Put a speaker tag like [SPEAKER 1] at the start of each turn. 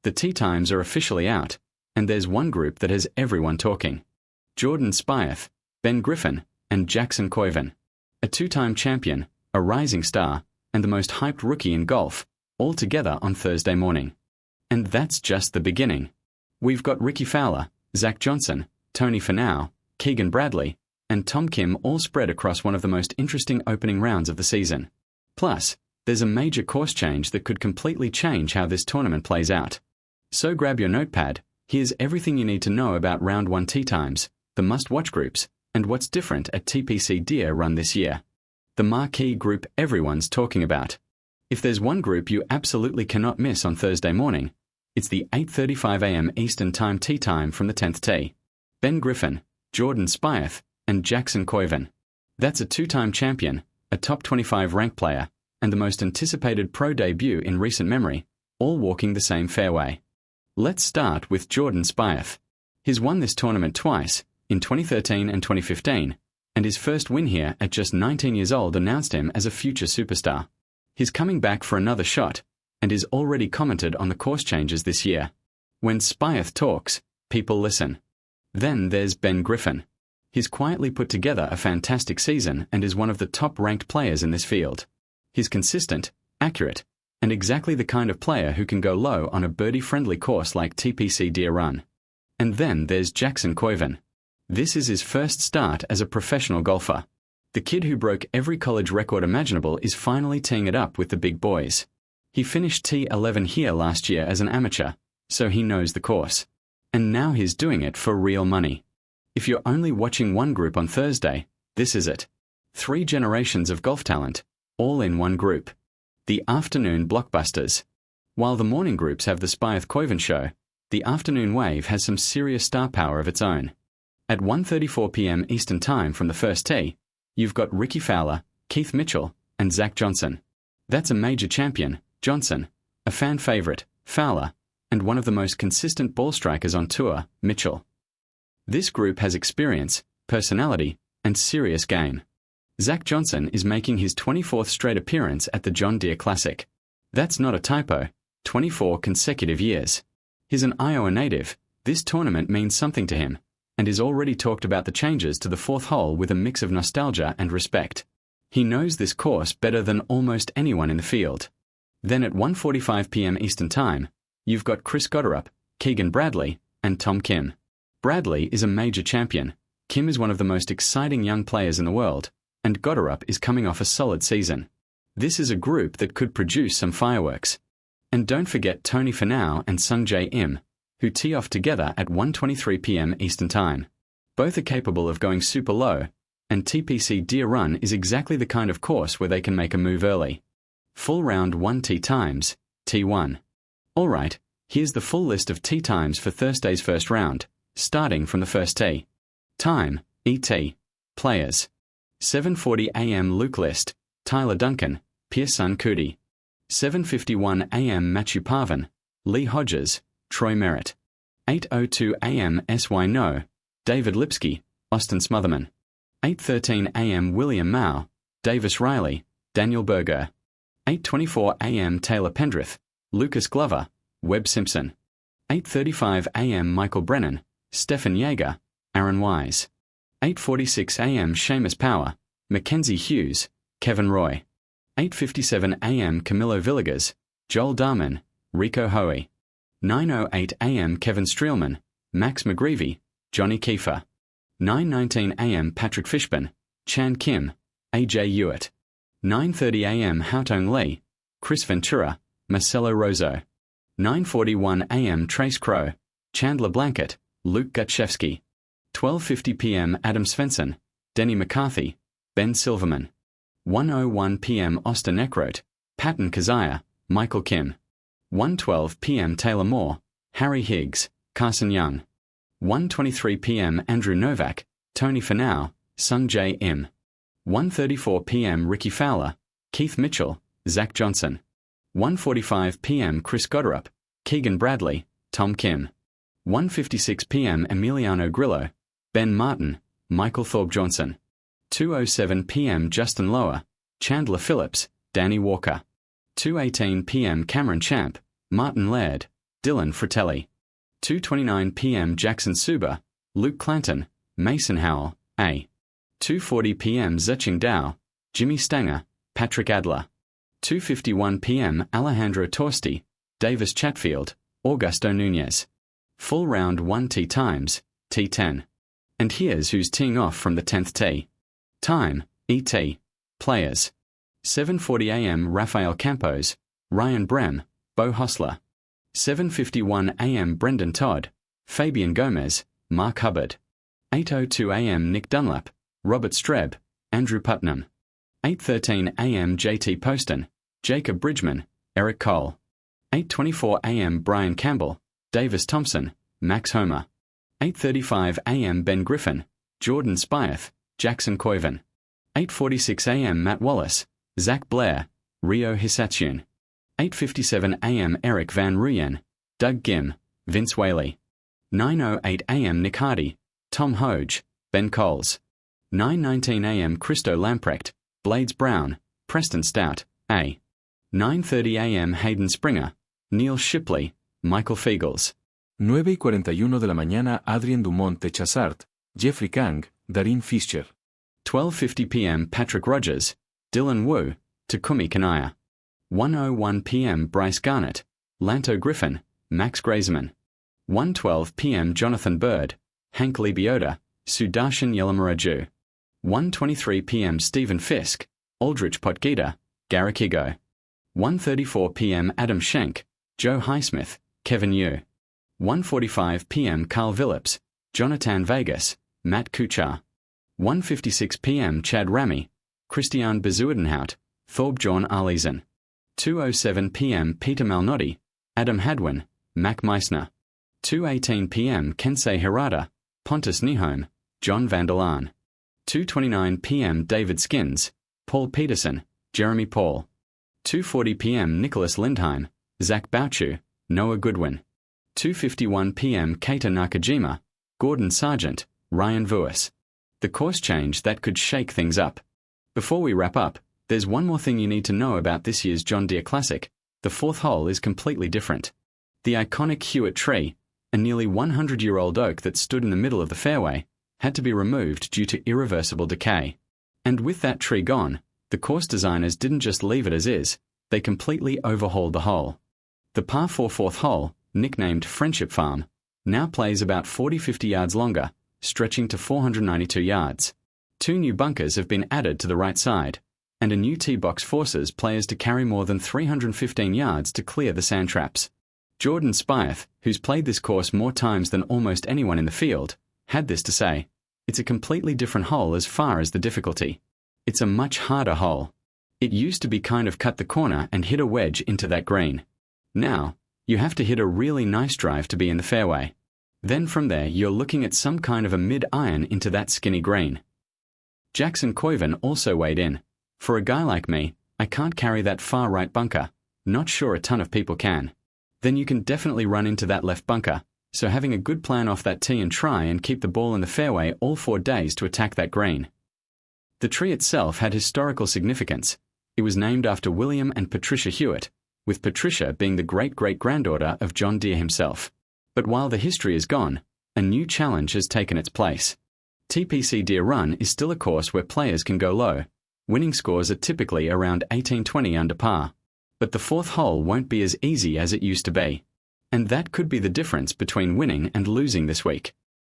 [SPEAKER 1] The tee times are officially out, and there's one group that has everyone talking. Jordan Spieth, Ben Griffin, and Jackson Koivun. A two-time champion, a rising star, and the most hyped rookie in golf, all together on Thursday morning. And that's just the beginning. We've got Rickie Fowler, Zach Johnson, Tony Finau, Keegan Bradley, and Tom Kim all spread across one of the most interesting opening rounds of the season. Plus, there's a major course change that could completely change how this tournament plays out. So grab your notepad, here's everything you need to know about Round 1 tee times, the must-watch groups, and what's different at TPC Deere Run this year. The marquee group everyone's talking about. If there's one group you absolutely cannot miss on Thursday morning, it's the 8:35 a.m. Eastern Time tee time from the 10th tee. Ben Griffin, Jordan Spieth, and Jackson Koivun. That's a two-time champion, a top 25 ranked player, and the most anticipated pro debut in recent memory, all walking the same fairway. Let's start with Jordan Spieth. He's won this tournament twice, in 2013 and 2015, and his first win here at just 19 years old announced him as a future superstar. He's coming back for another shot, and is already commented on the course changes this year. When Spieth talks, people listen. Then there's Ben Griffin. He's quietly put together a fantastic season and is one of the top-ranked players in this field. He's consistent, accurate, and exactly the kind of player who can go low on a birdie-friendly course like TPC Deere Run. And then there's Jackson Koivun. This is his first start as a professional golfer. The kid who broke every college record imaginable is finally teeing it up with the big boys. He finished T11 here last year as an amateur, so he knows the course. And now he's doing it for real money. If you're only watching one group on Thursday, this is it. 3 generations of golf talent, all in one group. The afternoon blockbusters. While the morning groups have the Spieth-Koivun show, the afternoon wave has some serious star power of its own. At 1:34 p.m. Eastern Time from the first tee, you've got Rickie Fowler, Keith Mitchell, and Zach Johnson. That's a major champion, Johnson, a fan favorite, Fowler, and one of the most consistent ball strikers on tour, Mitchell. This group has experience, personality, and serious game. Zach Johnson is making his 24th straight appearance at the John Deere Classic. That's not a typo, 24 consecutive years. He's an Iowa native, this tournament means something to him, and is already talked about the changes to the 4th hole with a mix of nostalgia and respect. He knows this course better than almost anyone in the field. Then at 1:45 p.m. Eastern Time, you've got Chris Gotterup, Keegan Bradley, and Tom Kim. Bradley is a major champion, Kim is one of the most exciting young players in the world, and Gotterup is coming off a solid season. This is a group that could produce some fireworks. And don't forget Tony Finau and Sungjae Im, who tee off together at 1:23 p.m. Eastern Time. Both are capable of going super low, and TPC Deere Run is exactly the kind of course where they can make a move early. Full round 1 tee times, T1. Alright, here's the full list of tee times for Thursday's first round, starting from the first tee. Time, ET. Players. 7:40 a.m. Luke List, Tyler Duncan, Pearson Coody. 7:51 a.m. Matthew Parvin, Lee Hodges, Troy Merritt. 8:02 a.m. S.Y. No, David Lipsky, Austin Smotherman. 8:13 a.m. William Mao, Davis Riley, Daniel Berger. 8:24 a.m. Taylor Pendrith, Lucas Glover, Webb Simpson. 8:35 a.m. Michael Brennan, Stephan Jaeger, Aaron Wise. 8:46 a.m. Seamus Power, Mackenzie Hughes, Kevin Roy. 8:57 a.m. Camilo Villegas, Joel Darman, Rico Hoey. 9:08 a.m. Kevin Streelman, Max McGreevy, Johnny Kiefer. 9:19 a.m. Patrick Fishburne, Chan Kim, A.J. Hewitt. 9:30 a.m. Haotong Lee, Chris Ventura, Marcelo Rozo. 9:41 a.m. Trace Crow, Chandler Blanket, Luke Gutschewski. 12:50 p.m. Adam Svensson, Denny McCarthy, Ben Silverman. 1:01 p.m. Austin Eckroat, Patton Kizzire, Michael Kim. 1:12 p.m. Taylor Moore, Harry Higgs, Carson Young. 1:23 p.m. Andrew Novak, Tony Finau, Sungjae Im. 1:34 p.m. Rickie Fowler, Keith Mitchell, Zach Johnson. 1:45 p.m. Chris Gotterup, Keegan Bradley, Tom Kim. 1:56 p.m. Emiliano Grillo, Ben Martin, Michael Thorpe Johnson. 2:07 p.m. Justin Lower, Chandler Phillips, Danny Walker. 2:18 p.m. Cameron Champ, Martin Laird, Dylan Fratelli. 2:29 p.m. Jackson Suba, Luke Clanton, Mason Howell, A. 2:40 p.m. Zeching Dao, Jimmy Stanger, Patrick Adler. 2:51 p.m. Alejandro Torsti, Davis Chatfield, Augusto Nunez. Full round 1 tee times, T10. And here's who's teeing off from the 10th tee. Time, ET. Players. 7:40 a.m. Rafael Campos, Ryan Brem, Bo Hostler. 7:51 a.m. Brendan Todd, Fabian Gomez, Mark Hubbard. 8:02 a.m. Nick Dunlap, Robert Streb, Andrew Putnam. 8:13 a.m. JT Poston, Jacob Bridgman, Eric Cole. 8:24 a.m. Brian Campbell, Davis Thompson, Max Homer. 8:35 a.m. Ben Griffin, Jordan Spieth, Jackson Koivun. 8:46 a.m. Matt Wallace, Zach Blair, Rio Hisatsune. 8:57 a.m. Eric Van Ruyen, Doug Gim, Vince Whaley. 9:08 a.m. Nick Hardy, Tom Hoge, Ben Coles. 9:19 a.m. Christo Lamprecht, Blades Brown, Preston Stout, A. 9:30 a.m. Hayden Springer, Neil Shipley, Michael Fiegels.
[SPEAKER 2] 9:41 de la mañana Adrien Dumont de Chassart, Jeffrey Kang, Darin Fischer.
[SPEAKER 1] 12:50 p.m. Patrick Rogers, Dylan Wu, Takumi Kanaya. 1:01 p.m. Bryce Garnett, Lanto Griffin, Max Grazeman. 1:12 p.m. Jonathan Bird, Hank Lebiota, Sudarshan Yelamaraju. 1:23 p.m. Stephen Fisk, Aldrich Potgieter, Garrick Higo. 1:34 p.m. Adam Schenk, Joe Highsmith, Kevin Yu. 1:45 p.m. Carl Phillips, Jonathan Vegas, Matt Kuchar. 1:56 p.m. Chad Ramey, Christian Bezuidenhout, Thorbjorn Arlesen. 2:07 p.m. Peter Malnotti, Adam Hadwin, Mac Meissner. 2:18 p.m. Kensei Hirata, Pontus Nyholm, John van der Laan. 2:29 p.m. David Skins, Paul Peterson, Jeremy Paul. 2:40 p.m. Nicholas Lindheim, Zach Bouchu, Noah Goodwin. 2:51 p.m. Keita Nakajima, Gordon Sargent, Ryan Vuis. The course change that could shake things up. Before we wrap up, there's one more thing you need to know about this year's John Deere Classic. The fourth hole is completely different. The iconic Hewitt tree, a nearly 100-year-old oak that stood in the middle of the fairway, had to be removed due to irreversible decay. And with that tree gone, the course designers didn't just leave it as is, they completely overhauled the hole. The par 4 fourth hole, nicknamed Friendship Farm, now plays about 40-50 yards longer, stretching to 492 yards. 2 new bunkers have been added to the right side, and a new tee box forces players to carry more than 315 yards to clear the sand traps. Jordan Spieth, who's played this course more times than almost anyone in the field, had this to say: "It's a completely different hole as far as the difficulty. It's a much harder hole. It used to be kind of cut the corner and hit a wedge into that green. Now, you have to hit a really nice drive to be in the fairway. Then from there you're looking at some kind of a mid-iron into that skinny green." Jackson Koivun also weighed in. "For a guy like me, I can't carry that far right bunker. Not sure a ton of people can. Then you can definitely run into that left bunker, so having a good plan off that tee and try and keep the ball in the fairway all 4 days to attack that green." The tree itself had historical significance. It was named after William and Patricia Hewitt, with Patricia being the great-great-granddaughter of John Deere himself. But while the history is gone, a new challenge has taken its place. TPC Deere Run is still a course where players can go low. Winning scores are typically around 18-20 under par. But the fourth hole won't be as easy as it used to be. And that could be the difference between winning and losing this week.